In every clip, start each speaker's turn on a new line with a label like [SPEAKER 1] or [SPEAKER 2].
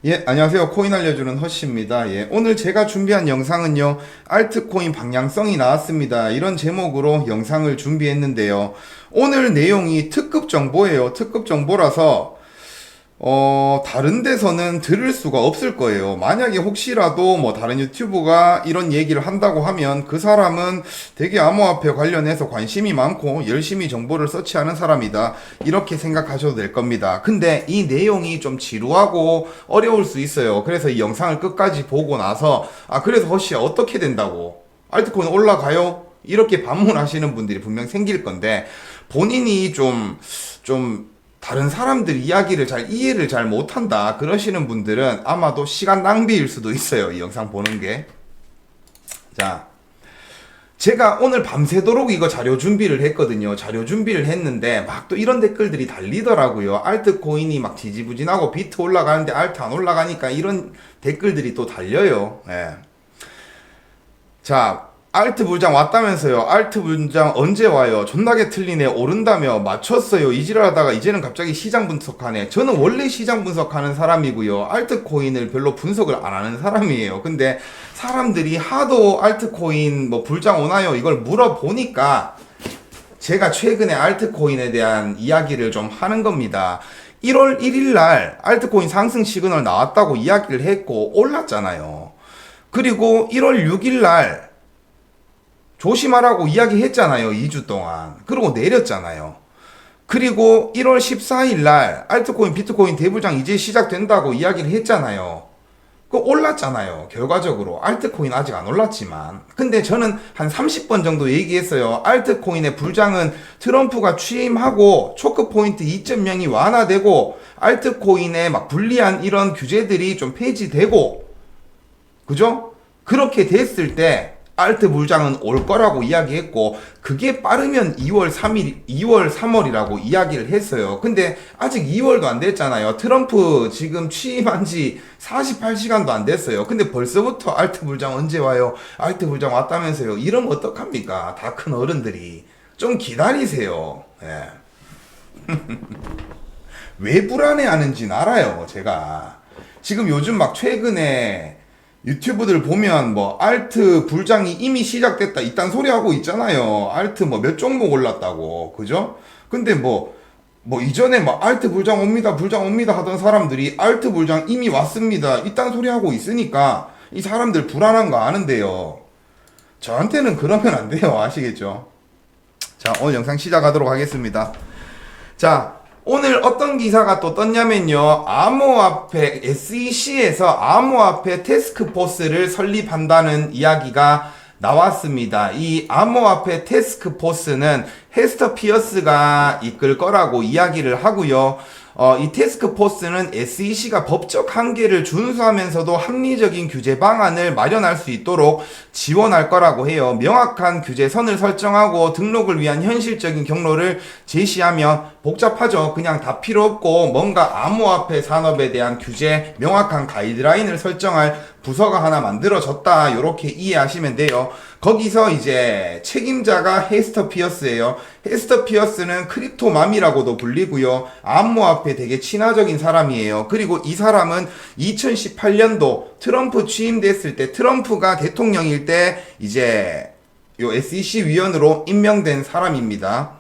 [SPEAKER 1] 예, 안녕하세요. 코인 알려주는 허씨입니다. 예, 오늘 제가 준비한 영상은요, 알트코인 방향성이 나왔습니다. 이런 제목으로 영상을 준비했는데요. 오늘 내용이 특급 정보예요. 특급 정보라서, 다른 데서는 들을 수가 없을 거예요. 만약에 혹시라도 뭐 다른 유튜브가 이런 얘기를 한다고 하면 그 사람은 되게 암호화폐 관련해서 관심이 많고 열심히 정보를 서치하는 사람이다. 이렇게 생각하셔도 될 겁니다. 근데 이 내용이 좀 지루하고 어려울 수 있어요. 그래서 이 영상을 끝까지 보고 나서, 그래서 허씨야 어떻게 된다고? 알트코인 올라가요? 이렇게 반문하시는 분들이 분명 생길 건데, 본인이 좀 다른 사람들 이야기를 잘 이해를 잘 못한다 그러시는 분들은 아마도 시간 낭비일 수도 있어요. 이 영상 보는 게. 자, 제가 오늘 밤새도록 이거 자료 준비를 했거든요. 자료 준비를 했는데 막 또 이런 댓글들이 달리더라고요. 알트코인이 막 지지부진하고 비트 올라가는데 알트 안 올라가니까 이런 댓글들이 또 달려요. 예. 자, 알트 불장 왔다면서요. 알트 불장 언제 와요? 존나게 틀리네. 오른다며 맞췄어요. 이지랄하다가 이제는 갑자기 시장 분석하네. 저는 원래 시장 분석하는 사람이고요. 알트코인을 별로 분석을 안 하는 사람이에요. 근데 사람들이 하도 알트코인 뭐 불장 오나요? 이걸 물어보니까 제가 최근에 알트코인에 대한 이야기를 좀 하는 겁니다. 1월 1일 날 알트코인 상승 시그널 나왔다고 이야기를 했고 올랐잖아요. 그리고 1월 6일 날 조심하라고 이야기했잖아요. 2주 동안. 그리고 내렸잖아요. 그리고 1월 14일 날 알트코인, 비트코인 대불장 이제 시작된다고 이야기를 했잖아요. 그 올랐잖아요. 결과적으로. 알트코인 아직 안 올랐지만. 근데 저는 한 30번 정도 얘기했어요. 알트코인의 불장은 트럼프가 취임하고 초크포인트 2.0이 완화되고 알트코인에 막 불리한 이런 규제들이 좀 폐지되고, 그죠? 그렇게 됐을 때 알트 불장은 올 거라고 이야기했고, 그게 빠르면 2월 3일, 2월 3월이라고 이야기를 했어요. 근데 아직 2월도 안 됐잖아요. 트럼프 지금 취임한 지 48시간도 안 됐어요. 근데 벌써부터 알트 불장 언제 와요? 알트 불장 왔다면서요. 이러면 어떡합니까? 다 큰 어른들이. 좀 기다리세요. 예. 왜 불안해하는지는 알아요. 제가. 지금 요즘 막 최근에 유튜브들 보면 뭐 알트 불장이 이미 시작됐다 이딴 소리 하고 있잖아요. 알트 뭐 몇 종목 올랐다고. 그죠? 근데 뭐 이전에 막 알트 불장 옵니다 하던 사람들이 알트 불장 이미 왔습니다 이딴 소리 하고 있으니까 이 사람들 불안한 거 아는데요. 저한테는 그러면 안 돼요. 아시겠죠? 자, 오늘 영상 시작하도록 하겠습니다. 자, 오늘 어떤 기사가 또 떴냐면요. 암호화폐, SEC에서 암호화폐 태스크포스를 설립한다는 이야기가 나왔습니다. 이 암호화폐 태스크포스는 헤스터 피어스가 이끌 거라고 이야기를 하고요. 이 태스크포스는 SEC가 법적 한계를 준수하면서도 합리적인 규제 방안을 마련할 수 있도록 지원할 거라고 해요. 명확한 규제선을 설정하고 등록을 위한 현실적인 경로를 제시하며, 복잡하죠. 그냥 다 필요 없고 뭔가 암호화폐 산업에 대한 규제, 명확한 가이드라인을 설정할 부서가 하나 만들어졌다. 이렇게 이해하시면 돼요. 거기서 이제 책임자가 헤스터 피어스예요. 헤스터 피어스는 크립토맘이라고도 불리고요. 암호화폐 되게 친화적인 사람이에요. 그리고 이 사람은 2018년도 트럼프 취임됐을 때, 트럼프가 대통령일 때 이제 요 SEC 위원으로 임명된 사람입니다.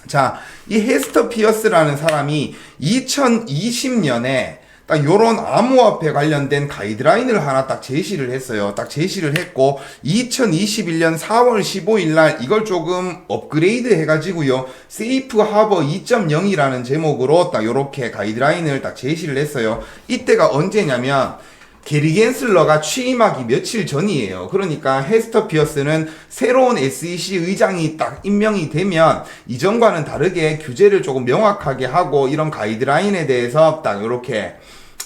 [SPEAKER 1] 자, 이 헤스터 피어스라는 사람이 2020년에 딱 요런 암호화폐 관련된 가이드라인을 하나 딱 제시를 했어요. 딱 제시를 했고 2021년 4월 15일 날 이걸 조금 업그레이드 해가지고요. 세이프 하버 2.0이라는 제목으로 딱 요렇게 가이드라인을 딱 제시를 했어요. 이때가 언제냐면 게리 겐슬러가 취임하기 며칠 전이에요. 그러니까 헤스터 피어스는 새로운 SEC 의장이 딱 임명이 되면 이전과는 다르게 규제를 조금 명확하게 하고 이런 가이드라인에 대해서 딱 이렇게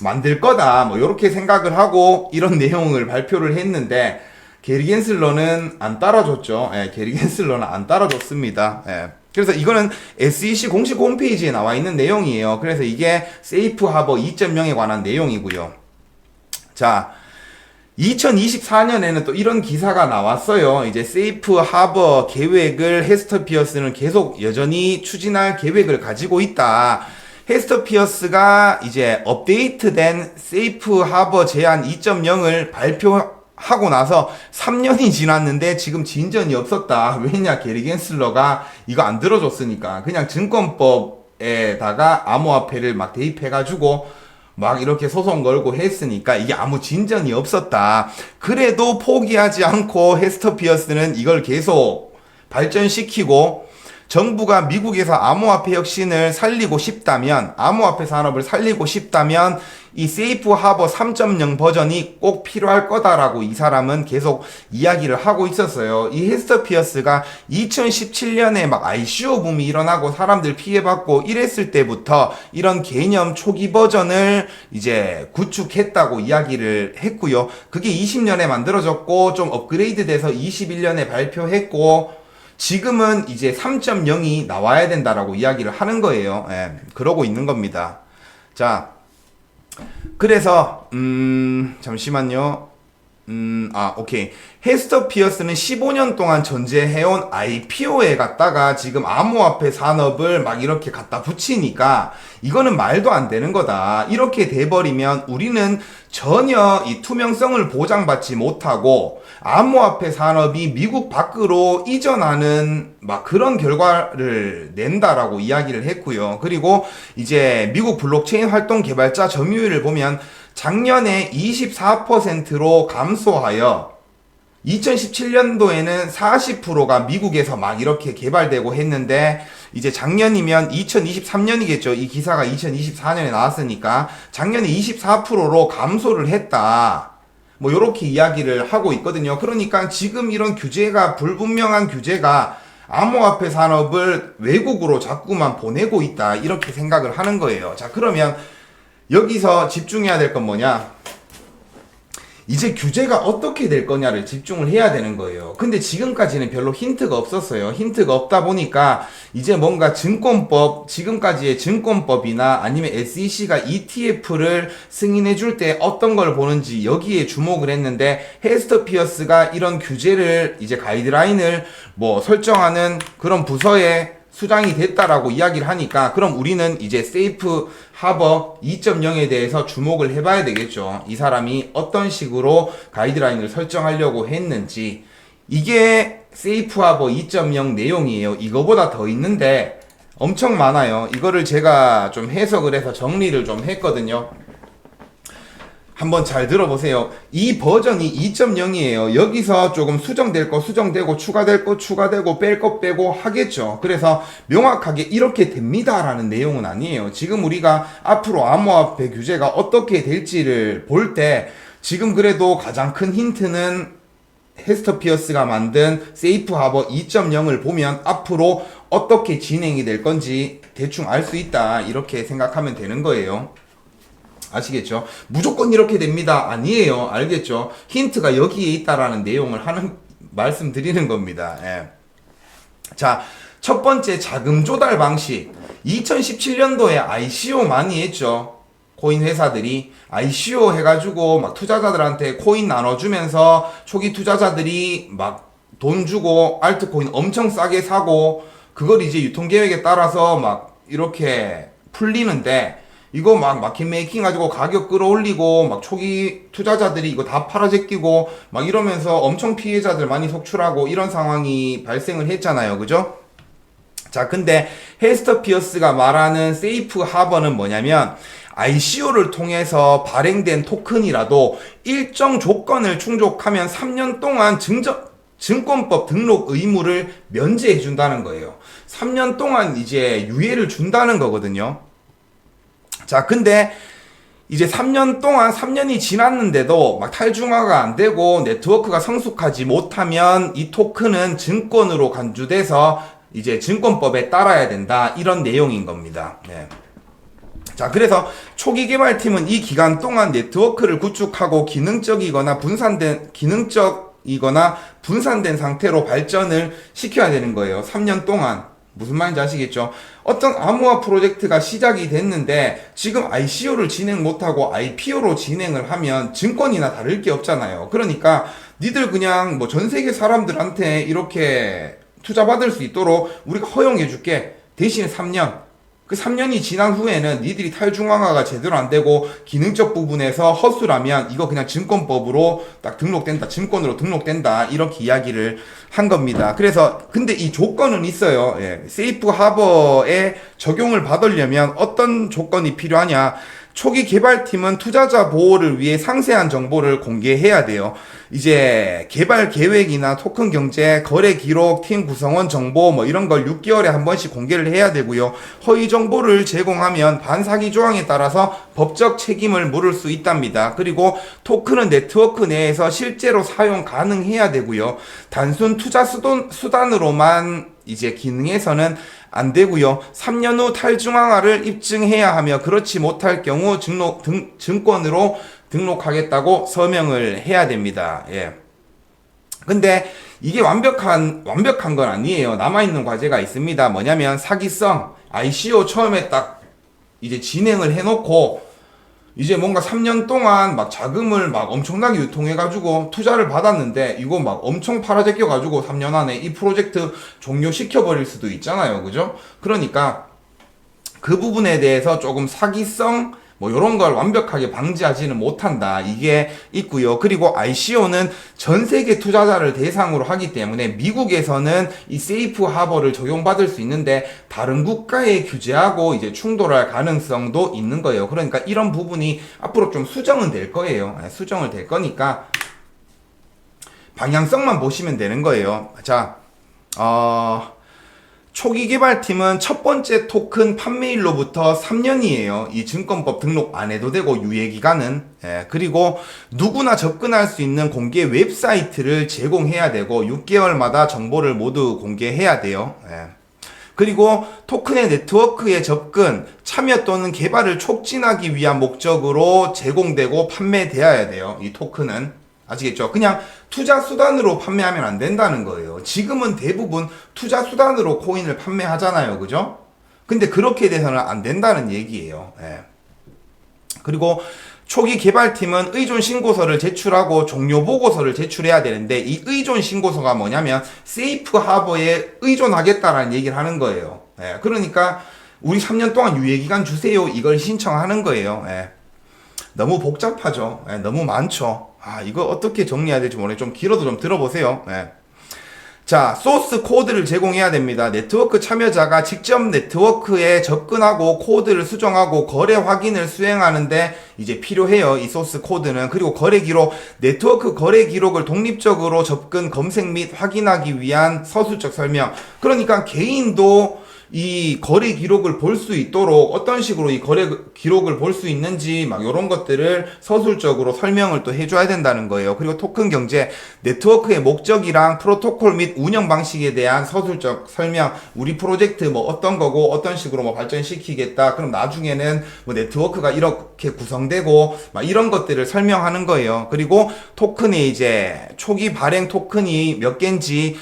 [SPEAKER 1] 만들 거다. 뭐 이렇게 생각을 하고 이런 내용을 발표를 했는데 게리 겐슬러는 안 따라줬죠. 예, 게리 겐슬러는 안 따라줬습니다. 예. 그래서 이거는 SEC 공식 홈페이지에 나와 있는 내용이에요. 그래서 이게 세이프 하버 2.0에 관한 내용이고요. 자, 2024년에는 또 이런 기사가 나왔어요. 이제 세이프 하버 계획을 헤스터 피어스는 계속 여전히 추진할 계획을 가지고 있다. 헤스터 피어스가 이제 업데이트된 세이프 하버 제한 2.0을 발표하고 나서 3년이 지났는데 지금 진전이 없었다. 왜냐? 게리 겐슬러가 이거 안 들어줬으니까. 그냥 증권법에다가 암호화폐를 막 대입해가지고 막 이렇게 소송 걸고 했으니까 이게 아무 진전이 없었다. 그래도 포기하지 않고 헤스터 피어스는 이걸 계속 발전시키고, 정부가 미국에서 암호화폐 혁신을 살리고 싶다면, 암호화폐 산업을 살리고 싶다면 이 세이프 하버 3.0 버전이 꼭 필요할 거다라고 이 사람은 계속 이야기를 하고 있었어요. 이 헤스터 피어스가 2017년에 막 ICO 붐이 일어나고 사람들 피해받고 이랬을 때부터 이런 개념 초기 버전을 이제 구축했다고 이야기를 했고요. 그게 20년에 만들어졌고 좀 업그레이드 돼서 21년에 발표했고, 지금은 이제 3.0이 나와야 된다라고 이야기를 하는 거예요. 예, 그러고 있는 겁니다. 자, 그래서 잠시만요. 오케이. 헤스터 피어스는 15년 동안 전제해온 IPO에 갔다가 지금 암호화폐 산업을 막 이렇게 갖다 붙이니까 이거는 말도 안 되는 거다. 이렇게 돼버리면 우리는 전혀 이 투명성을 보장받지 못하고 암호화폐 산업이 미국 밖으로 이전하는 막 그런 결과를 낸다라고 이야기를 했고요. 그리고 이제 미국 블록체인 활동 개발자 점유율을 보면 작년에 24%로 감소하여 2017년도에는 40%가 미국에서 막 이렇게 개발되고 했는데, 이제 작년이면 2023년이겠죠. 이 기사가 2024년에 나왔으니까 작년에 24%로 감소를 했다. 뭐 요렇게 이야기를 하고 있거든요. 그러니까 지금 이런 규제가, 불분명한 규제가 암호화폐 산업을 외국으로 자꾸만 보내고 있다. 이렇게 생각을 하는 거예요. 자, 그러면 여기서 집중해야 될 건 뭐냐? 이제 규제가 어떻게 될 거냐를 집중을 해야 되는 거예요. 근데 지금까지는 별로 힌트가 없었어요. 힌트가 없다 보니까 이제 뭔가 증권법, 지금까지의 증권법이나 아니면 SEC가 ETF를 승인해 줄 때 어떤 걸 보는지 여기에 주목을 했는데, 헤스터 피어스가 이런 규제를 이제 가이드라인을 뭐 설정하는 그런 부서에 수장이 됐다라고 이야기를 하니까, 그럼 우리는 이제 세이프 하버 2.0에 대해서 주목을 해봐야 되겠죠. 이 사람이 어떤 식으로 가이드라인을 설정하려고 했는지. 이게 세이프 하버 2.0 내용이에요. 이거보다 더 있는데 엄청 많아요. 이거를 제가 좀 해석을 해서 정리를 좀 했거든요. 한번 잘 들어보세요. 이 버전이 2.0이에요. 여기서 조금 수정될 거 수정되고, 추가될 거 추가되고, 뺄 거 빼고 하겠죠. 그래서 명확하게 이렇게 됩니다라는 내용은 아니에요. 지금 우리가 앞으로 암호화폐 규제가 어떻게 될지를 볼 때 지금 그래도 가장 큰 힌트는 헤스터 피어스가 만든 세이프 하버 2.0을 보면 앞으로 어떻게 진행이 될 건지 대충 알 수 있다. 이렇게 생각하면 되는 거예요. 아시겠죠? 무조건 이렇게 됩니다. 아니에요. 알겠죠? 힌트가 여기에 있다라는 내용을 말씀드리는 겁니다. 예. 자, 첫 번째 자금 조달 방식. 2017년도에 ICO 많이 했죠. 코인 회사들이 ICO 해가지고 막 투자자들한테 코인 나눠주면서 초기 투자자들이 막 돈 주고 알트코인 엄청 싸게 사고, 그걸 이제 유통계획에 따라서 막 이렇게 풀리는데, 이거 막 마켓 메이킹 가지고 가격 끌어올리고 막 초기 투자자들이 이거 다 팔아제끼고 막 이러면서 엄청 피해자들 많이 속출하고 이런 상황이 발생을 했잖아요. 그죠? 자, 근데 헤스터 피어스가 말하는 세이프 하버는 뭐냐면, ICO를 통해서 발행된 토큰이라도 일정 조건을 충족하면 3년 동안 증권법 등록 의무를 면제해 준다는 거예요. 3년 동안 이제 유예를 준다는 거거든요. 자, 근데 이제 3년 동안 3년이 지났는데도 막 탈중화가 안 되고 네트워크가 성숙하지 못하면 이 토큰은 증권으로 간주돼서 이제 증권법에 따라야 된다. 이런 내용인 겁니다. 네. 자, 그래서 초기 개발팀은 이 기간 동안 네트워크를 구축하고 기능적이거나 분산된 상태로 발전을 시켜야 되는 거예요. 3년 동안. 무슨 말인지 아시겠죠? 어떤 암호화 프로젝트가 시작이 됐는데 지금 ICO를 진행 못하고 IPO로 진행을 하면 증권이나 다를 게 없잖아요. 그러니까 니들 그냥 뭐 전 세계 사람들한테 이렇게 투자 받을 수 있도록 우리가 허용해 줄게. 대신에 3년. 그 3년이 지난 후에는 니들이 탈중앙화가 제대로 안 되고 기능적 부분에서 허술하면 이거 그냥 증권법으로 딱 등록된다. 증권으로 등록된다. 이렇게 이야기를 한 겁니다. 그래서 근데 이 조건은 있어요. 예. 세이프 하버에 적용을 받으려면 어떤 조건이 필요하냐? 초기 개발팀은 투자자 보호를 위해 상세한 정보를 공개해야 돼요. 이제 개발 계획이나 토큰 경제, 거래 기록, 팀 구성원 정보 뭐 이런 걸 6개월에 한 번씩 공개를 해야 되고요. 허위 정보를 제공하면 반사기 조항에 따라서 법적 책임을 물을 수 있답니다. 그리고 토큰은 네트워크 내에서 실제로 사용 가능해야 되고요. 단순 투자 수단으로만 이제 기능에서는 안 되고요. 3년 후 탈중앙화를 입증해야 하며 그렇지 못할 경우 증권으로 등록하겠다고 서명을 해야 됩니다. 예. 근데 이게 완벽한 건 아니에요. 남아있는 과제가 있습니다. 뭐냐면 사기성, ICO 처음에 딱 이제 진행을 해놓고 이제 뭔가 3년 동안 막 자금을 막 엄청나게 유통해가지고 투자를 받았는데 이거 막 엄청 팔아제껴가지고 3년 안에 이 프로젝트 종료시켜버릴 수도 있잖아요. 그죠? 그러니까 그 부분에 대해서 조금 사기성 뭐 이런 걸 완벽하게 방지하지는 못한다. 이게 있고요. 그리고 ICO는 전 세계 투자자를 대상으로 하기 때문에 미국에서는 이 세이프 하버를 적용받을 수 있는데 다른 국가에 규제하고 이제 충돌할 가능성도 있는 거예요. 그러니까 이런 부분이 앞으로 좀 수정은 될 거예요. 수정을 될 거니까 방향성만 보시면 되는 거예요. 자, 초기 개발팀은 첫 번째 토큰 판매일로부터 3년이에요. 이 증권법 등록 안 해도 되고 유예기간은. 그리고 누구나 접근할 수 있는 공개 웹사이트를 제공해야 되고 6개월마다 정보를 모두 공개해야 돼요. 그리고 토큰의 네트워크에 접근, 참여 또는 개발을 촉진하기 위한 목적으로 제공되고 판매되어야 돼요. 이 토큰은. 아시겠죠? 그냥 투자 수단으로 판매하면 안 된다는 거예요. 지금은 대부분 투자 수단으로 코인을 판매하잖아요. 그죠? 근데 그렇게 돼서는 안 된다는 얘기예요. 그리고 초기 개발팀은 의존 신고서를 제출하고 종료 보고서를 제출해야 되는데 이 의존 신고서가 뭐냐면 세이프 하버에 의존하겠다라는 얘기를 하는 거예요. 그러니까 우리 3년 동안 유예기간 주세요. 이걸 신청하는 거예요. 너무 복잡하죠. 너무 많죠. 이거 어떻게 정리해야 될지 모르겠어요. 좀 길어도 좀 들어보세요. 자, 소스 코드를 제공해야 됩니다. 네트워크 참여자가 직접 네트워크에 접근하고 코드를 수정하고 거래 확인을 수행하는데 이제 필요해요. 이 소스 코드는. 그리고 거래 기록, 네트워크 거래 기록을 독립적으로 접근, 검색 및 확인하기 위한 서술적 설명. 그러니까 개인도 이 거래 기록을 볼 수 있도록 어떤 식으로 이 거래 기록을 볼 수 있는지 막 이런 것들을 서술적으로 설명을 또 해줘야 된다는 거예요. 그리고 토큰 경제, 네트워크의 목적이랑 프로토콜 및 운영 방식에 대한 서술적 설명, 우리 프로젝트 뭐 어떤 거고 어떤 식으로 뭐 발전시키겠다. 그럼 나중에는 뭐 네트워크가 이렇게 구성되고 막 이런 것들을 설명하는 거예요. 그리고 토큰이 이제 초기 발행 토큰이 몇 개인지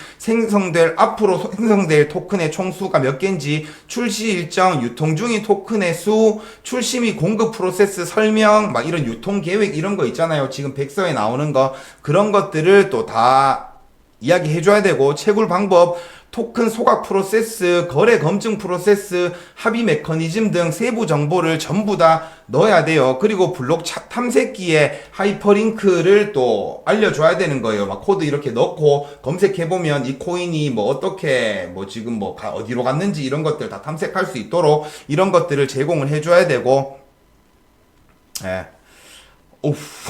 [SPEAKER 1] 앞으로 생성될 토큰의 총수가 몇 개인지 출시 일정, 유통 중인 토큰의 수, 출시 및 공급 프로세스 설명, 막 이런 유통 계획 이런 거 있잖아요. 지금 백서에 나오는 거 그런 것들을 또 다 이야기해 줘야 되고 채굴 방법, 토큰 소각 프로세스, 거래 검증 프로세스, 합의 메커니즘 등 세부 정보를 전부 다 넣어야 돼요. 그리고 블록 탐색기에 하이퍼링크를 또 알려줘야 되는 거예요. 막 코드 이렇게 넣고 검색해보면 이 코인이 뭐 어떻게 뭐 지금 뭐 어디로 갔는지 이런 것들 다 탐색할 수 있도록 이런 것들을 제공을 해줘야 되고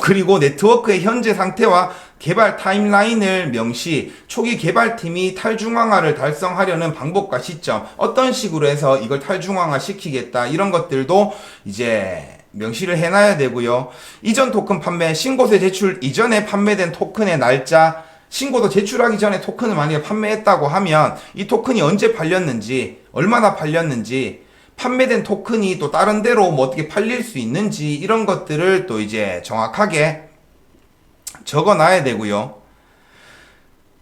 [SPEAKER 1] 그리고 네트워크의 현재 상태와 개발 타임라인을 명시, 초기 개발팀이 탈중앙화를 달성하려는 방법과 시점, 어떤 식으로 해서 이걸 탈중앙화 시키겠다, 이런 것들도 이제 명시를 해놔야 되고요. 이전 토큰 판매, 신고서 제출 이전에 판매된 토큰의 날짜, 신고서 제출하기 전에 토큰을 만약에 판매했다고 하면 이 토큰이 언제 팔렸는지, 얼마나 팔렸는지, 판매된 토큰이 또 다른 데로 뭐 어떻게 팔릴 수 있는지 이런 것들을 또 이제 정확하게 적어놔야 되고요.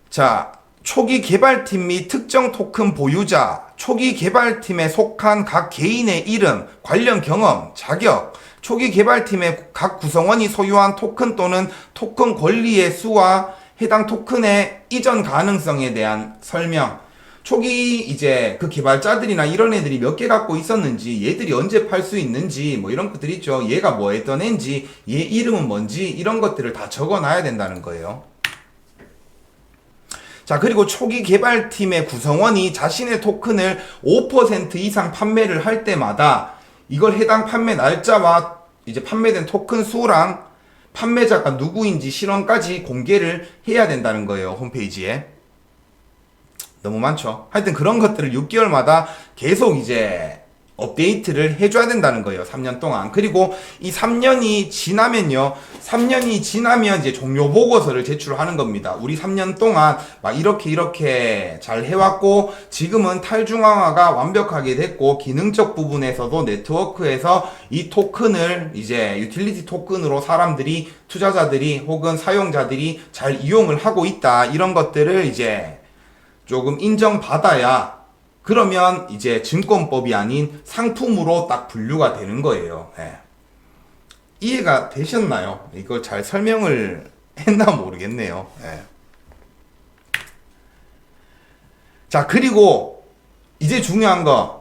[SPEAKER 1] 자, 초기 개발팀 및 특정 토큰 보유자, 초기 개발팀에 속한 각 개인의 이름, 관련 경험, 자격, 초기 개발팀의 각 구성원이 소유한 토큰 또는 토큰 권리의 수와 해당 토큰의 이전 가능성에 대한 설명, 초기 이제 그 개발자들이나 이런 애들이 몇 개 갖고 있었는지, 얘들이 언제 팔 수 있는지, 뭐 이런 것들 있죠. 얘가 뭐 했던 애인지, 얘 이름은 뭔지, 이런 것들을 다 적어 놔야 된다는 거예요. 자, 그리고 초기 개발팀의 구성원이 자신의 토큰을 5% 이상 판매를 할 때마다 이걸 해당 판매 날짜와 이제 판매된 토큰 수랑 판매자가 누구인지 실원까지 공개를 해야 된다는 거예요, 홈페이지에. 너무 많죠. 하여튼 그런 것들을 6개월마다 계속 이제 업데이트를 해줘야 된다는 거예요. 3년 동안. 그리고 이 3년이 지나면요. 3년이 지나면 이제 종료 보고서를 제출하는 겁니다. 우리 3년 동안 막 이렇게 잘 해왔고, 지금은 탈중앙화가 완벽하게 됐고, 기능적 부분에서도 네트워크에서 이 토큰을 이제 유틸리티 토큰으로 사람들이, 투자자들이 혹은 사용자들이 잘 이용을 하고 있다. 이런 것들을 이제 조금 인정받아야, 그러면 이제 증권법이 아닌 상품으로 딱 분류가 되는 거예요. 예. 이해가 되셨나요? 이걸 잘 설명을 했나 모르겠네요. 예. 자, 그리고 이제 중요한 거,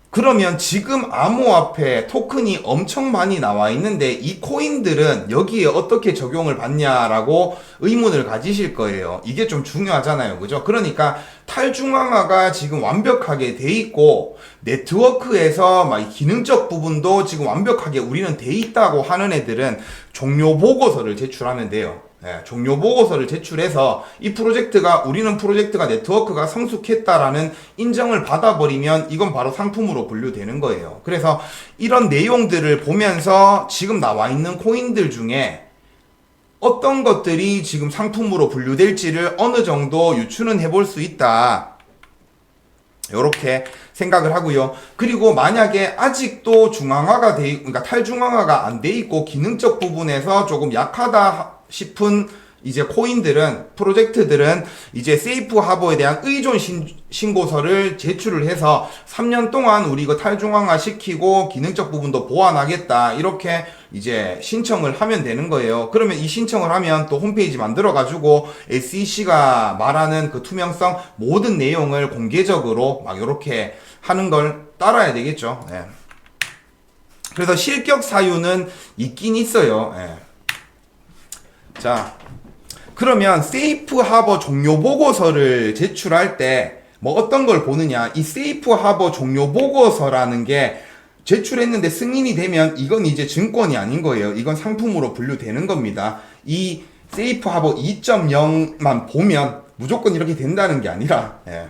[SPEAKER 1] 그러면 지금 암호화폐 토큰이 엄청 많이 나와 있는데 이 코인들은 여기에 어떻게 적용을 받냐라고 의문을 가지실 거예요. 이게 좀 중요하잖아요. 그죠? 그러니까 탈중앙화가 지금 완벽하게 돼 있고, 네트워크에서 막 기능적 부분도 지금 완벽하게 우리는 돼 있다고 하는 애들은 종료 보고서를 제출하면 돼요. 예, 종료 보고서를 제출해서 이 프로젝트가, 우리는 프로젝트가 네트워크가 성숙했다라는 인정을 받아버리면 이건 바로 상품으로 분류되는 거예요. 그래서 이런 내용들을 보면서 지금 나와 있는 코인들 중에 어떤 것들이 지금 상품으로 분류될지를 어느 정도 유추는 해볼 수 있다. 요렇게 생각을 하고요. 그리고 만약에 아직도 중앙화가 그러니까 탈중앙화가 안 돼 있고 기능적 부분에서 조금 약하다 싶은 이제 코인들은, 프로젝트들은 이제 세이프 하버에 대한 의존 신고서를 제출을 해서 3년 동안 우리 이거 탈중앙화 시키고 기능적 부분도 보완하겠다, 이렇게 이제 신청을 하면 되는 거예요. 그러면 이 신청을 하면 또 홈페이지 만들어 가지고 SEC가 말하는 그 투명성 모든 내용을 공개적으로 막 이렇게 하는 걸 따라야 되겠죠. 예. 그래서 실격 사유는 있긴 있어요. 예. 자, 그러면 세이프 하버 종료 보고서를 제출할 때 뭐 어떤 걸 보느냐, 이 세이프 하버 종료 보고서라는 게 제출했는데 승인이 되면 이건 이제 증권이 아닌 거예요. 이건 상품으로 분류되는 겁니다. 이 세이프 하버 2.0만 보면 무조건 이렇게 된다는 게 아니라, 예.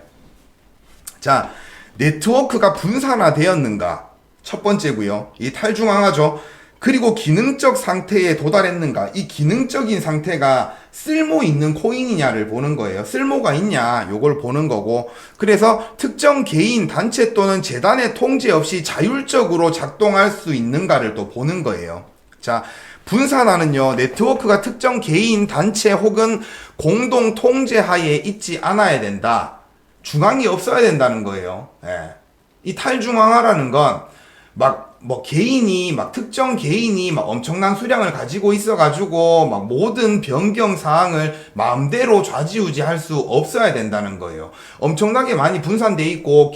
[SPEAKER 1] 자, 네트워크가 분산화되었는가, 첫 번째고요. 이 탈중앙화죠. 그리고 기능적 상태에 도달했는가, 이 기능적인 상태가 쓸모 있는 코인이냐를 보는 거예요. 쓸모가 있냐, 요걸 보는 거고, 그래서 특정 개인, 단체 또는 재단의 통제 없이 자율적으로 작동할 수 있는가를 또 보는 거예요. 자, 분산화는요, 네트워크가 특정 개인, 단체 혹은 공동 통제 하에 있지 않아야 된다. 중앙이 없어야 된다는 거예요. 예. 이 탈중앙화라는 건 개인이, 특정 개인이 엄청난 수량을 가지고 있어가지고, 모든 변경 사항을 마음대로 좌지우지 할 수 없어야 된다는 거예요. 엄청나게 많이 분산돼 있고,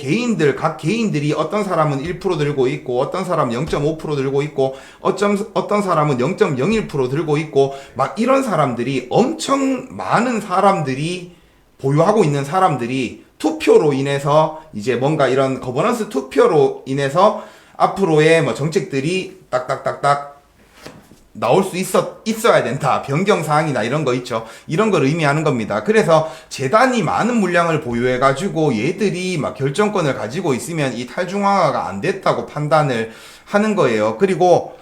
[SPEAKER 1] 각 개인들이 어떤 사람은 1% 들고 있고, 어떤 사람은 0.5% 들고 있고, 어떤 사람은 0.01% 들고 있고, 이런 사람들이, 엄청 많은 사람들이, 보유하고 있는 사람들이 투표로 인해서, 이제 뭔가 이런 거버넌스 투표로 인해서 앞으로의 정책들이 딱딱딱딱 나올 수 있어야 된다. 변경 사항이나 이런 거 있죠. 이런 걸 의미하는 겁니다. 그래서 재단이 많은 물량을 보유해가지고 얘들이 결정권을 가지고 있으면 이 탈중앙화가 안 됐다고 판단을 하는 거예요. 그리고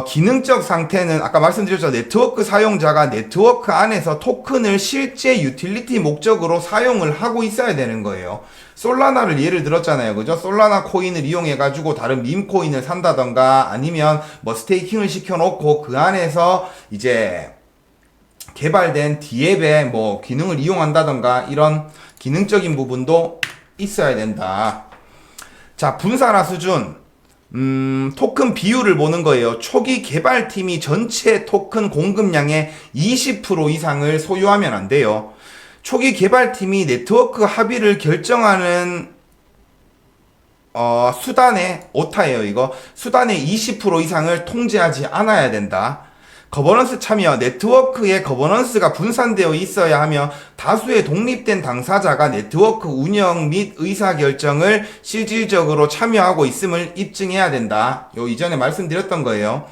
[SPEAKER 1] 기능적 상태는 아까 말씀드렸죠. 네트워크 사용자가 네트워크 안에서 토큰을 실제 유틸리티 목적으로 사용을 하고 있어야 되는 거예요. 솔라나를 예를 들었잖아요. 그죠? 솔라나 코인을 이용해가지고 다른 밈 코인을 산다던가, 아니면 스테이킹을 시켜놓고 그 안에서 이제 개발된 디앱의 기능을 이용한다던가, 이런 기능적인 부분도 있어야 된다. 자, 분산화 수준. 토큰 비율을 보는 거예요. 초기 개발팀이 전체 토큰 공급량의 20% 이상을 소유하면 안 돼요. 초기 개발팀이 네트워크 합의를 결정하는 수단의 오타예요. 이거 수단의 20% 이상을 통제하지 않아야 된다. 거버넌스 참여, 네트워크의 거버넌스가 분산되어 있어야 하며 다수의 독립된 당사자가 네트워크 운영 및 의사결정을 실질적으로 참여하고 있음을 입증해야 된다. 요 이전에 말씀드렸던 거예요.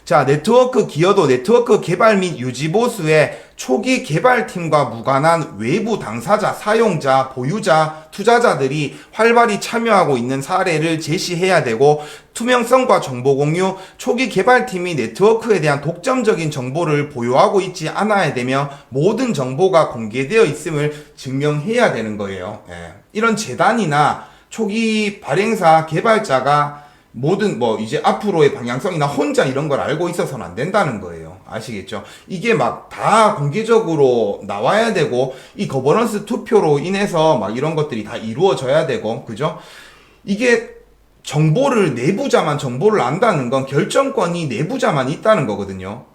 [SPEAKER 1] 자, 네트워크 기여도, 네트워크 개발 및 유지 보수에 초기 개발팀과 무관한 외부 당사자, 사용자, 보유자, 투자자들이 활발히 참여하고 있는 사례를 제시해야 되고, 투명성과 정보 공유, 초기 개발팀이 네트워크에 대한 독점적인 정보를 보유하고 있지 않아야 되며 모든 정보가 공개되어 있음을 증명해야 되는 거예요. 예. 이런 재단이나 초기 발행사 개발자가 모든 이제 앞으로의 방향성이나 혼자 이런 걸 알고 있어서는 안 된다는 거예요. 아시겠죠? 이게 막 다 공개적으로 나와야 되고 이 거버넌스 투표로 인해서 막 이런 것들이 다 이루어져야 되고, 그죠? 이게 정보를 내부자만 정보를 안다는 건 결정권이 내부자만 있다는 거거든요.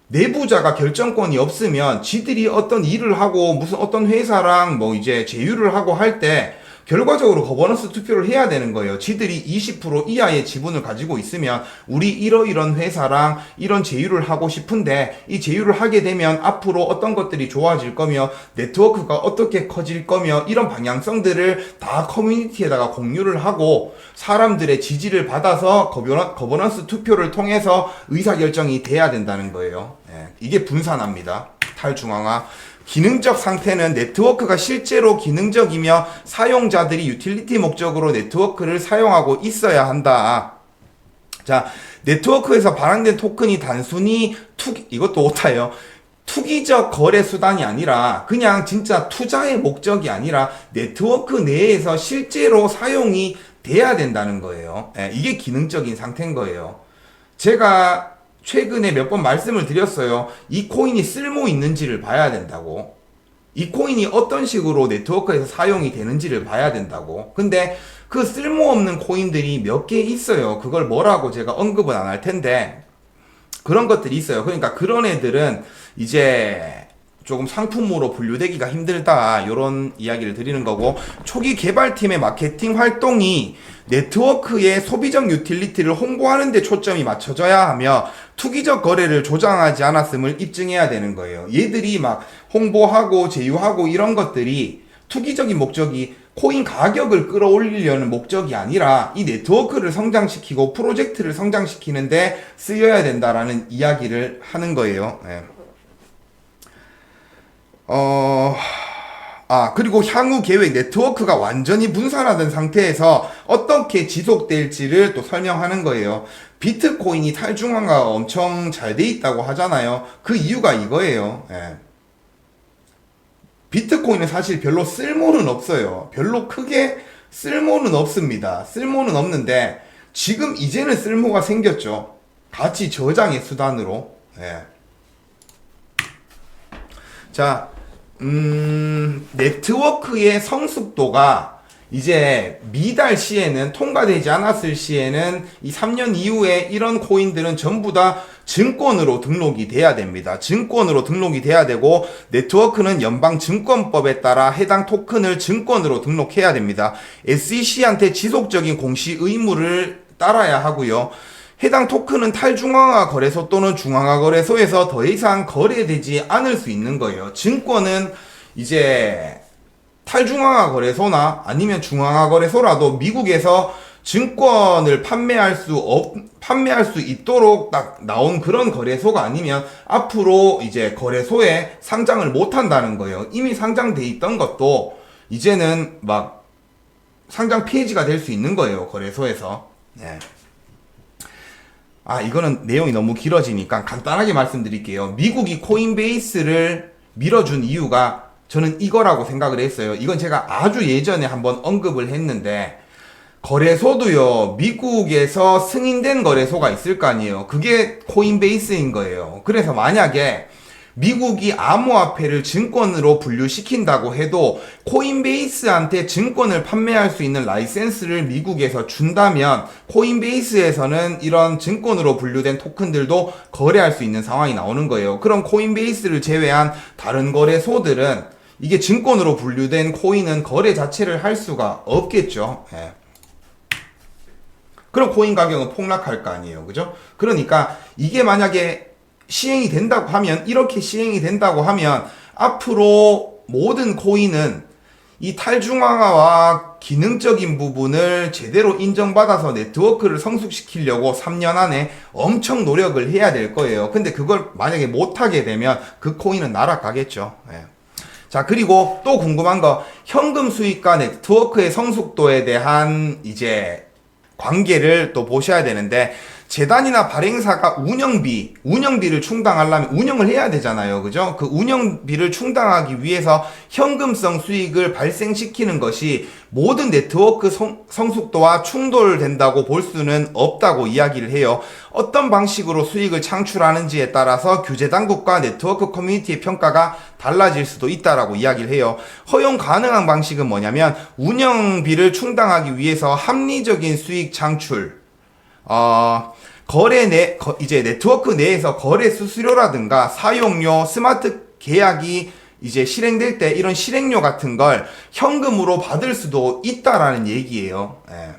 [SPEAKER 1] 내부자가 결정권이 없으면 지들이 어떤 일을 하고 무슨 어떤 회사랑 이제 제휴를 하고 할 때 결과적으로 거버넌스 투표를 해야 되는 거예요. 지들이 20% 이하의 지분을 가지고 있으면 우리 이러이런 회사랑 이런 제휴를 하고 싶은데 이 제휴를 하게 되면 앞으로 어떤 것들이 좋아질 거며 네트워크가 어떻게 커질 거며 이런 방향성들을 다 커뮤니티에다가 공유를 하고 사람들의 지지를 받아서 거버넌스 투표를 통해서 의사결정이 돼야 된다는 거예요. 이게 분산합니다. 탈중앙화. 기능적 상태는 네트워크가 실제로 기능적이며 사용자들이 유틸리티 목적으로 네트워크를 사용하고 있어야 한다. 자, 네트워크에서 발행된 토큰이 단순히 이것도 오타예요. 투기적 거래 수단이 아니라 그냥 진짜 투자의 목적이 아니라 네트워크 내에서 실제로 사용이 돼야 된다는 거예요. 이게 기능적인 상태인 거예요. 제가 최근에 몇 번 말씀을 드렸어요. 이 코인이 쓸모 있는지를 봐야 된다고. 이 코인이 어떤 식으로 네트워크에서 사용이 되는지를 봐야 된다고. 근데 그 쓸모없는 코인들이 몇 개 있어요. 그걸 뭐라고 제가 언급은 안 할 텐데 그런 것들이 있어요. 그러니까 그런 애들은 이제 조금 상품으로 분류되기가 힘들다, 이런 이야기를 드리는 거고, 초기 개발팀의 마케팅 활동이 네트워크의 소비적 유틸리티를 홍보하는 데 초점이 맞춰져야 하며 투기적 거래를 조장하지 않았음을 입증해야 되는 거예요. 얘들이 막 홍보하고 제휴하고 이런 것들이 투기적인 목적이 코인 가격을 끌어올리려는 목적이 아니라 이 네트워크를 성장시키고 프로젝트를 성장시키는데 쓰여야 된다라는 이야기를 하는 거예요. 네. 그리고 향후 계획, 네트워크가 완전히 분산화된 상태에서 어떻게 지속될지를 또 설명하는 거예요. 비트코인이 탈중앙화가 엄청 잘 돼 있다고 하잖아요. 그 이유가 이거예요. 비트코인은 사실 별로 쓸모는 없어요. 별로 크게 쓸모는 없습니다. 쓸모는 없는데 지금 이제는 쓸모가 생겼죠. 가치 저장의 수단으로. 자, 네트워크의 성숙도가 이제 미달 시에는, 통과되지 않았을 시에는 이 3년 이후에 이런 코인들은 전부 다 증권으로 등록이 돼야 됩니다. 증권으로 등록이 돼야 되고, 네트워크는 연방증권법에 따라 해당 토큰을 증권으로 등록해야 됩니다. SEC한테 지속적인 공시 의무를 따라야 하고요. 해당 토큰은 탈중앙화 거래소 또는 중앙화 거래소에서 더 이상 거래되지 않을 수 있는 거예요. 증권은 이제 탈중앙화 거래소나 아니면 중앙화 거래소라도 미국에서 증권을 판매할 수 있도록 딱 나온 그런 거래소가 아니면 앞으로 이제 거래소에 상장을 못 한다는 거예요. 이미 상장돼 있던 것도 이제는 막 상장 폐지가 될 수 있는 거예요. 거래소에서. 이거는 내용이 너무 길어지니까 간단하게 말씀드릴게요. 미국이 코인베이스를 밀어준 이유가 저는 이거라고 생각을 했어요. 이건 제가 아주 예전에 한번 언급을 했는데, 거래소도요, 미국에서 승인된 거래소가 있을 거 아니에요. 그게 코인베이스인 거예요. 그래서 만약에 미국이 암호화폐를 증권으로 분류시킨다고 해도 코인베이스한테 증권을 판매할 수 있는 라이센스를 미국에서 준다면 코인베이스에서는 이런 증권으로 분류된 토큰들도 거래할 수 있는 상황이 나오는 거예요. 그럼 코인베이스를 제외한 다른 거래소들은 이게 증권으로 분류된 코인은 거래 자체를 할 수가 없겠죠. 예. 그럼 코인 가격은 폭락할 거 아니에요. 그죠? 그러니까 이게 만약에 시행이 된다고 하면, 이렇게 시행이 된다고 하면 앞으로 모든 코인은 이 탈중앙화와 기능적인 부분을 제대로 인정받아서 네트워크를 성숙시키려고 3년 안에 엄청 노력을 해야 될 거예요. 근데 그걸 만약에 못하게 되면 그 코인은 날아가겠죠. 예. 자, 그리고 또 궁금한 거, 현금 수익과 네트워크의 성숙도에 대한 이제 관계를 또 보셔야 되는데, 재단이나 발행사가 운영비를 충당하려면 운영을 해야 되잖아요. 그죠? 그 운영비를 충당하기 위해서 현금성 수익을 발생시키는 것이 모든 네트워크 성숙도와 충돌된다고 볼 수는 없다고 이야기를 해요. 어떤 방식으로 수익을 창출하는지에 따라서 규제 당국과 네트워크 커뮤니티의 평가가 달라질 수도 있다라고 이야기를 해요. 허용 가능한 방식은 뭐냐면, 운영비를 충당하기 위해서 합리적인 수익 창출, 이제 네트워크 내에서 거래 수수료라든가 사용료, 스마트 계약이 이제 실행될 때 이런 실행료 같은 걸 현금으로 받을 수도 있다라는 얘기예요. 예.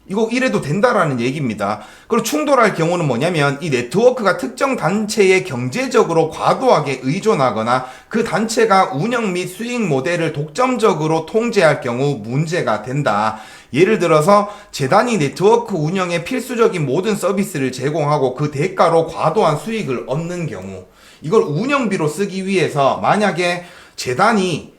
[SPEAKER 1] 이거 이래도 된다라는 얘기입니다. 그리고 충돌할 경우는 뭐냐면, 이 네트워크가 특정 단체에 경제적으로 과도하게 의존하거나 그 단체가 운영 및 수익 모델을 독점적으로 통제할 경우 문제가 된다. 예를 들어서 재단이 네트워크 운영에 필수적인 모든 서비스를 제공하고 그 대가로 과도한 수익을 얻는 경우, 이걸 운영비로 쓰기 위해서 만약에 재단이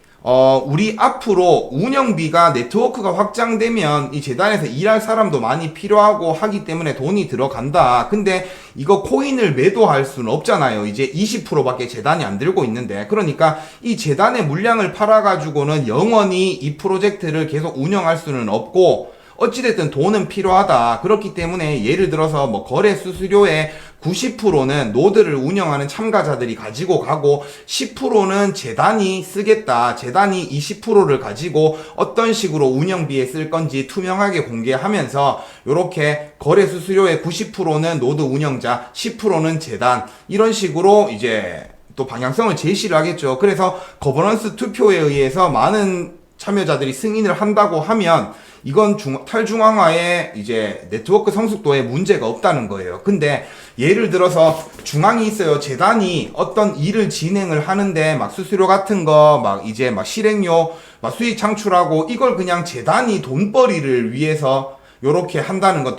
[SPEAKER 1] 우리 앞으로 운영비가 네트워크가 확장되면 이 재단에서 일할 사람도 많이 필요하고 하기 때문에 돈이 들어간다. 근데 이거 코인을 매도할 수는 없잖아요. 이제 20%밖에 재단이 안 들고 있는데. 그러니까 이 재단의 물량을 팔아가지고는 영원히 이 프로젝트를 계속 운영할 수는 없고, 어찌됐든 돈은 필요하다. 그렇기 때문에 예를 들어서 뭐 거래 수수료의 90%는 노드를 운영하는 참가자들이 가지고 가고 10%는 재단이 쓰겠다. 재단이 20%를 가지고 어떤 식으로 운영비에 쓸 건지 투명하게 공개하면서 요렇게 거래 수수료의 90%는 노드 운영자, 10%는 재단, 이런 식으로 이제 또 방향성을 제시를 하겠죠. 그래서 거버넌스 투표에 의해서 많은 참여자들이 승인을 한다고 하면 이건 탈중앙화의 이제 네트워크 성숙도에 문제가 없다는 거예요. 근데 예를 들어서 중앙이 있어요. 재단이 어떤 일을 진행을 하는데 막 수수료 같은 거 막 이제 막 실행료 막 수익 창출하고 이걸 그냥 재단이 돈벌이를 위해서 요렇게 한다는 건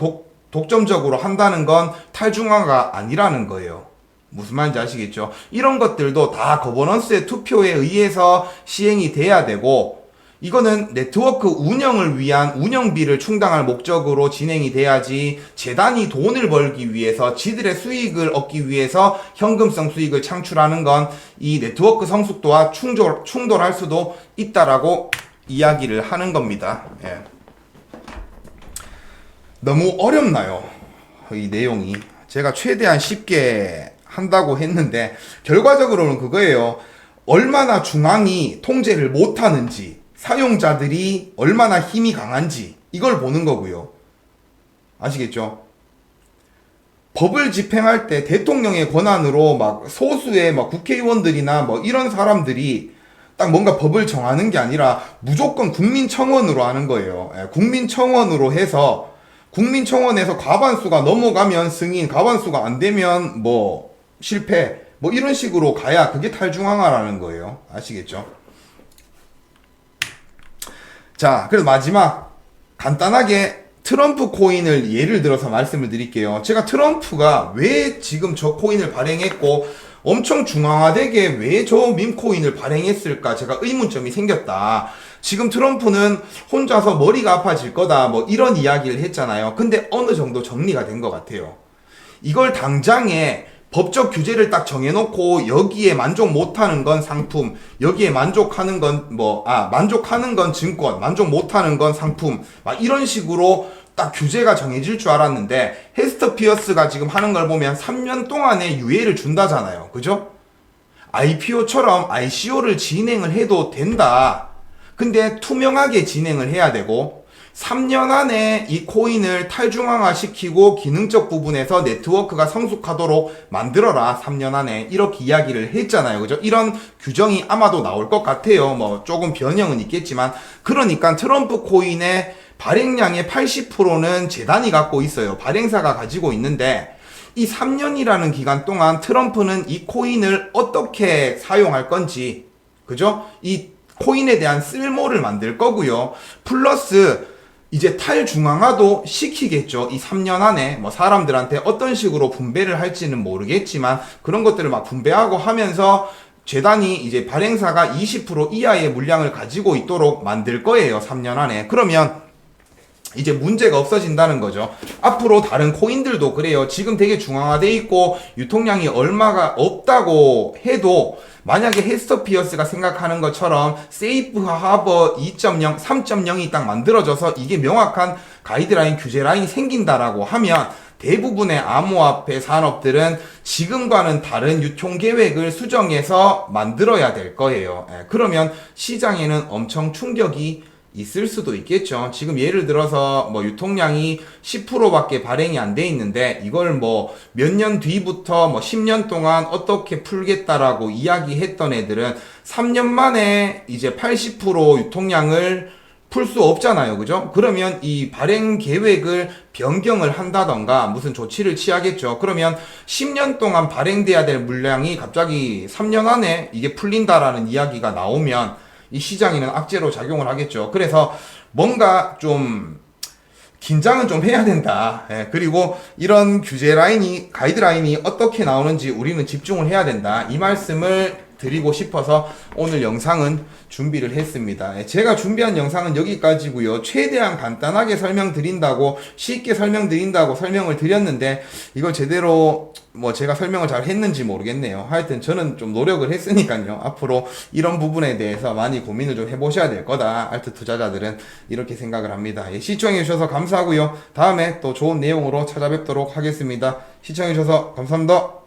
[SPEAKER 1] 독점적으로 한다는 건 탈중앙화가 아니라는 거예요. 무슨 말인지 아시겠죠? 이런 것들도 다 거버넌스의 투표에 의해서 시행이 돼야 되고, 이거는 네트워크 운영을 위한 운영비를 충당할 목적으로 진행이 돼야지, 재단이 돈을 벌기 위해서 지들의 수익을 얻기 위해서 현금성 수익을 창출하는 건 이 네트워크 성숙도와 충돌할 수도 있다라고 이야기를 하는 겁니다. 예. 너무 어렵나요? 이 내용이. 제가 최대한 쉽게 한다고 했는데 결과적으로는 그거예요. 얼마나 중앙이 통제를 못하는지, 사용자들이 얼마나 힘이 강한지 이걸 보는 거고요. 아시겠죠? 법을 집행할 때 대통령의 권한으로 막 소수의 막 국회의원들이나 뭐 이런 사람들이 딱 뭔가 법을 정하는 게 아니라 무조건 국민청원으로 하는 거예요. 예, 국민청원으로 해서 국민청원에서 과반수가 넘어가면 승인, 과반수가 안 되면 뭐 실패, 뭐 이런 식으로 가야 그게 탈중앙화라는 거예요. 아시겠죠? 자, 그래서 마지막 간단하게 트럼프 코인을 예를 들어서 말씀을 드릴게요. 제가 트럼프가 왜 지금 저 코인을 발행했고 엄청 중앙화되게 왜 저 밈코인을 발행했을까 제가 의문점이 생겼다. 지금 트럼프는 혼자서 머리가 아파질 거다 뭐 이런 이야기를 했잖아요. 근데 어느 정도 정리가 된 것 같아요. 이걸 당장에 법적 규제를 딱 정해놓고 여기에 만족 못하는 건 상품, 여기에 만족하는 건 만족하는 건 증권, 만족 못하는 건 상품, 막 이런 식으로 딱 규제가 정해질 줄 알았는데, 헤스터 피어스가 지금 하는 걸 보면 3년 동안의 유예를 준다잖아요. 그죠? IPO처럼 ICO를 진행을 해도 된다. 근데 투명하게 진행을 해야 되고, 3년 안에 이 코인을 탈중앙화 시키고 기능적 부분에서 네트워크가 성숙하도록 만들어라. 3년 안에. 이렇게 이야기를 했잖아요. 그죠? 이런 규정이 아마도 나올 것 같아요. 뭐 조금 변형은 있겠지만. 그러니까 트럼프 코인의 발행량의 80%는 재단이 갖고 있어요. 발행사가 가지고 있는데 이 3년이라는 기간 동안 트럼프는 이 코인을 어떻게 사용할 건지, 그죠? 이 코인에 대한 쓸모를 만들 거고요. 플러스 이제 탈중앙화도 시키겠죠. 이 3년 안에 뭐 사람들한테 어떤 식으로 분배를 할지는 모르겠지만 그런 것들을 막 분배하고 하면서 재단이 이제 발행사가 20% 이하의 물량을 가지고 있도록 만들 거예요. 3년 안에. 그러면 이제 문제가 없어진다는 거죠. 앞으로 다른 코인들도 그래요. 지금 되게 중앙화돼 있고 유통량이 얼마가 없다고 해도 만약에 헤스터 피어스가 생각하는 것처럼 세이프 하버 2.0, 3.0이 딱 만들어져서 이게 명확한 가이드라인, 규제 라인이 생긴다라고 하면 대부분의 암호화폐 산업들은 지금과는 다른 유통 계획을 수정해서 만들어야 될 거예요. 그러면 시장에는 엄청 충격이 있을 수도 있겠죠. 지금 예를 들어서 뭐 유통량이 10%밖에 발행이 안 돼 있는데 이걸 뭐 몇 년 뒤부터 뭐 10년 동안 어떻게 풀겠다라고 이야기했던 애들은 3년 만에 이제 80% 유통량을 풀 수 없잖아요. 그죠? 그러면 이 발행 계획을 변경을 한다던가 무슨 조치를 취하겠죠. 그러면 10년 동안 발행돼야 될 물량이 갑자기 3년 안에 이게 풀린다라는 이야기가 나오면 이 시장에는 악재로 작용을 하겠죠. 그래서 뭔가 좀 긴장은 좀 해야 된다. 그리고 이런 규제 라인이, 가이드라인이 어떻게 나오는지 우리는 집중을 해야 된다. 이 말씀을 드리고 싶어서 오늘 영상은 준비를 했습니다. 제가 준비한 영상은 여기까지고요. 최대한 간단하게 설명드린다고, 쉽게 설명드린다고 설명을 드렸는데 이걸 제대로 뭐 제가 설명을 잘 했는지 모르겠네요. 하여튼 저는 좀 노력을 했으니까요. 앞으로 이런 부분에 대해서 많이 고민을 좀 해보셔야 될 거다. 알트 투자자들은 이렇게 생각을 합니다. 시청해 주셔서 감사하고요. 다음에 또 좋은 내용으로 찾아뵙도록 하겠습니다. 시청해 주셔서 감사합니다.